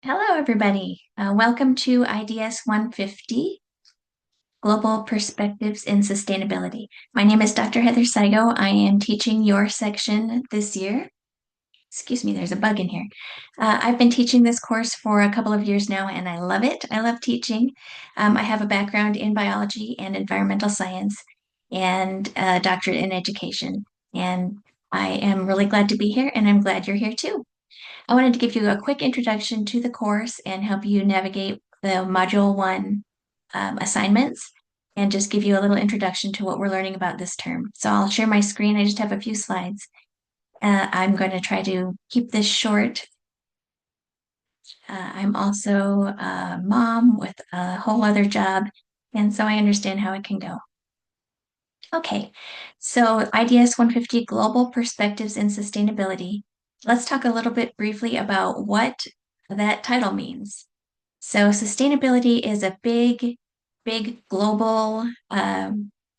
Hello, everybody. Welcome to IDS 150, Global Perspectives in Sustainability. My name is Dr. Heather Saigo. I am teaching your section this year. Excuse me, there's a bug in here. I've been teaching this course for a couple of years now, and I love it. I love teaching. I have a background in biology and environmental science and a doctorate in education. And I am really glad to be here, and I'm glad you're here too. I wanted to give you a quick introduction to the course and help you navigate the Module One assignments and just give you a little introduction to what we're learning about this term. So I'll share my screen. I just have a few slides. I'm going to try to keep this short. I'm also a mom with a whole other job, and so I understand how it can go. Okay, so IDS 150 Global Perspectives in Sustainability. Let's talk a little bit briefly about what that title means. So sustainability is a big global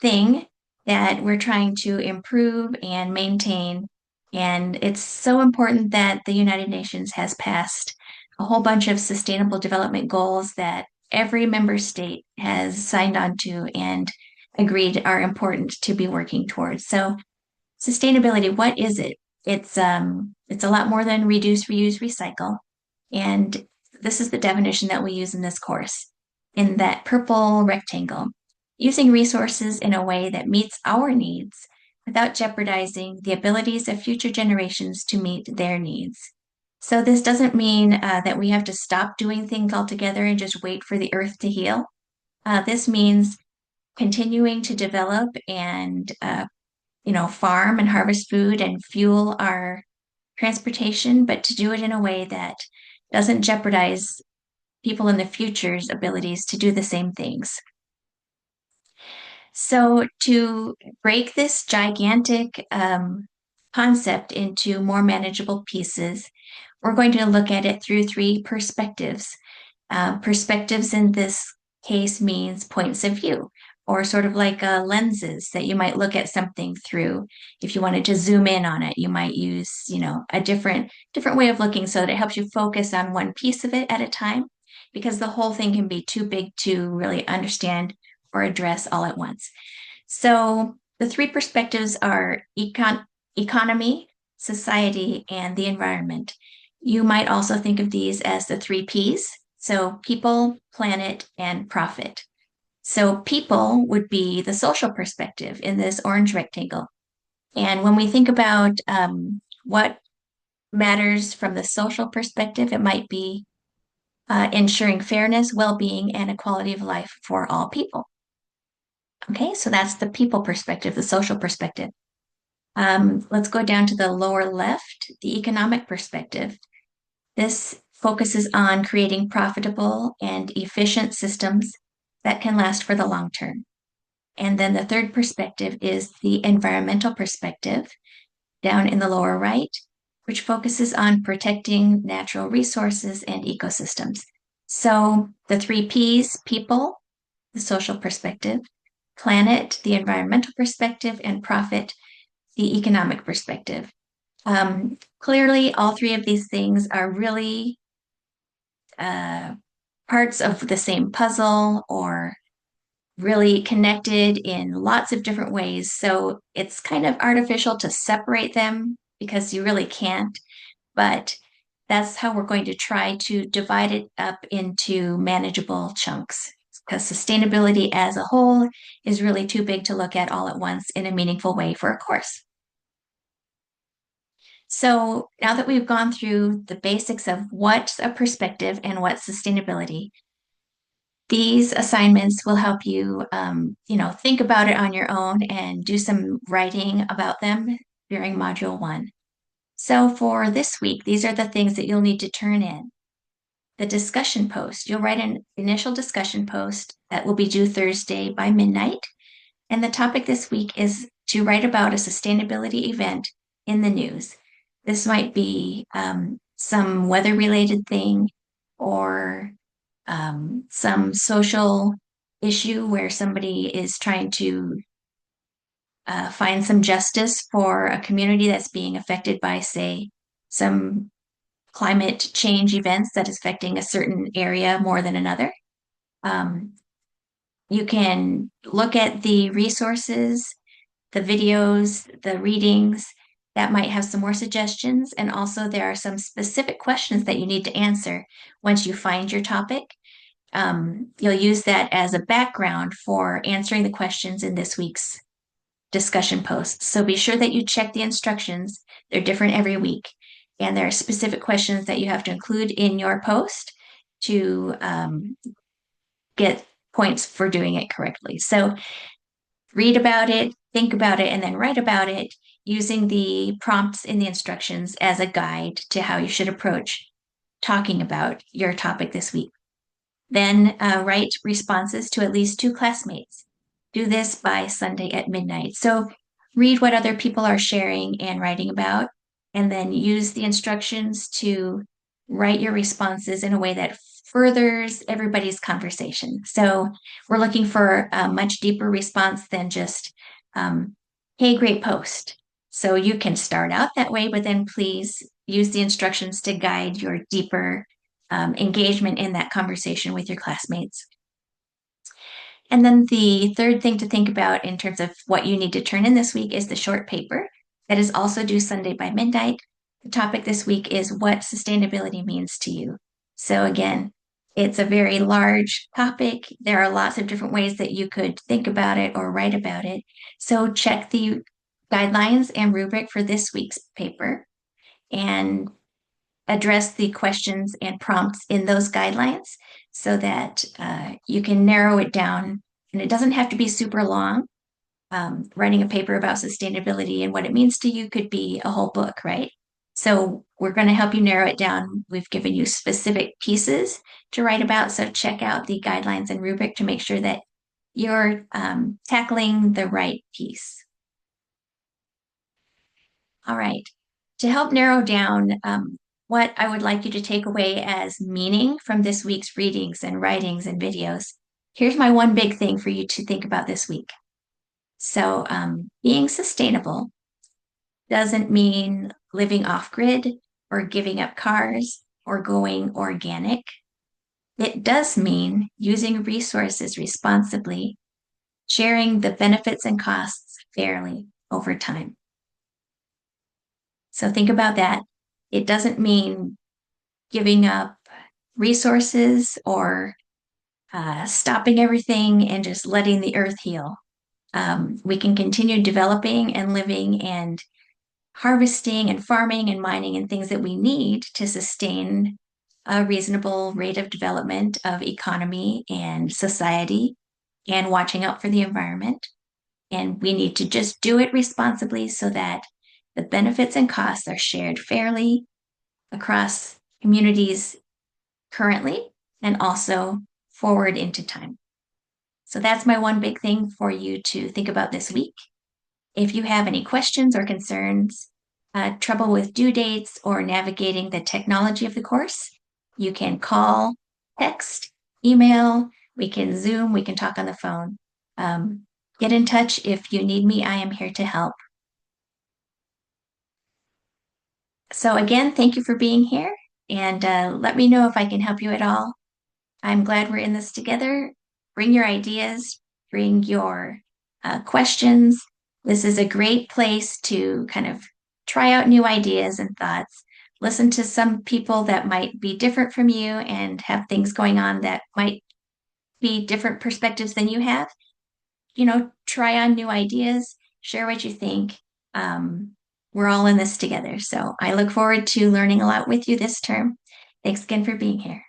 thing that we're trying to improve and maintain. And it's so important that the United Nations has passed a whole bunch of sustainable development goals that every member state has signed on to and agreed are important to be working towards. So sustainability, what is it? It's a lot more than reduce, reuse, recycle. And this is the definition that we use in this course in that purple rectangle. Using resources in a way that meets our needs without jeopardizing the abilities of future generations to meet their needs. So this doesn't mean that we have to stop doing things altogether and just wait for the earth to heal. This means continuing to develop and farm and harvest food and fuel our transportation, but to do it in a way that doesn't jeopardize people in the future's abilities to do the same things. So, to break this gigantic concept into more manageable pieces, we're going to look at it through three perspectives. Perspectives in this case means points of view, or sort of like lenses that you might look at something through. If you wanted to zoom in on it, you might use, a different way of looking so that it helps you focus on one piece of it at a time, because the whole thing can be too big to really understand or address all at once. So the three perspectives are economy, society, and the environment. You might also think of these as the three P's. So people, planet, and profit. So people would be the social perspective in this orange rectangle. And when we think about what matters from the social perspective, it might be ensuring fairness, well-being, and equality of life for all people. Okay, so that's the people perspective, the social perspective. Let's go down to the lower left, the economic perspective. This focuses on creating profitable and efficient systems that can last for the long term. And then the third perspective is the environmental perspective down in the lower right, which focuses on protecting natural resources and ecosystems. So the three P's, people, the social perspective, planet, the environmental perspective, and profit, the economic perspective. Clearly, all three of these things are really parts of the same puzzle or really connected in lots of different ways. So it's kind of artificial to separate them because you really can't. But that's how we're going to try to divide it up into manageable chunks because sustainability as a whole is really too big to look at all at once in a meaningful way for a course. So now that we've gone through the basics of what's a perspective and what's sustainability, these assignments will help you, think about it on your own and do some writing about them during Module One. So for this week, these are the things that you'll need to turn in. The discussion post, you'll write an initial discussion post that will be due Thursday by midnight. And the topic this week is to write about a sustainability event in the news. This might be some weather-related thing or some social issue where somebody is trying to find some justice for a community that's being affected by, say, some climate change events that is affecting a certain area more than another. Um, you can look at the resources, the videos, the readings that might have some more suggestions. And also, there are some specific questions that you need to answer once you find your topic. You'll use that as a background for answering the questions in this week's discussion posts. So be sure that you check the instructions. They're different every week. And there are specific questions that you have to include in your post to get points for doing it correctly. So read about it, think about it, and then write about it using the prompts in the instructions as a guide to how you should approach talking about your topic this week. Then write responses to at least two classmates. Do this by Sunday at midnight. So read what other people are sharing and writing about, and then use the instructions to write your responses in a way that furthers everybody's conversation. So we're looking for a much deeper response than just, hey, great post. So you can start out that way, but then please use the instructions to guide your deeper engagement in that conversation with your classmates. And then the third thing to think about in terms of what you need to turn in this week is the short paper that is also due Sunday by midnight. The topic this week is what sustainability means to you. So again, it's a very large topic. There are lots of different ways that you could think about it or write about it. So check the guidelines and rubric for this week's paper and address the questions and prompts in those guidelines so that you can narrow it down. And it doesn't have to be super long. Writing a paper about sustainability and what it means to you could be a whole book, right? So we're going to help you narrow it down. We've given you specific pieces to write about. So check out the guidelines and rubric to make sure that you're tackling the right piece. All right. To help narrow down what I would like you to take away as meaning from this week's readings and writings and videos, here's my one big thing for you to think about this week. So, being sustainable doesn't mean living off grid or giving up cars or going organic. It does mean using resources responsibly, sharing the benefits and costs fairly over time. So think about that. It doesn't mean giving up resources or stopping everything and just letting the earth heal. We can continue developing and living and harvesting and farming and mining and things that we need to sustain a reasonable rate of development of economy and society and watching out for the environment. And we need to just do it responsibly so that the benefits and costs are shared fairly across communities currently and also forward into time. So that's my one big thing for you to think about this week. If you have any questions or concerns, trouble with due dates, or navigating the technology of the course, you can call, text, email, we can Zoom, we can talk on the phone. Get in touch if you need me. I am here to help. So again, thank you for being here, and let me know if I can help you at all. I'm glad we're in this together. Bring your ideas, bring your questions. This is a great place to kind of try out new ideas and thoughts. Listen to some people that might be different from you and have things going on that might be different perspectives than you have. Try on new ideas, share what you think. We're all in this together. So I look forward to learning a lot with you this term. Thanks again for being here.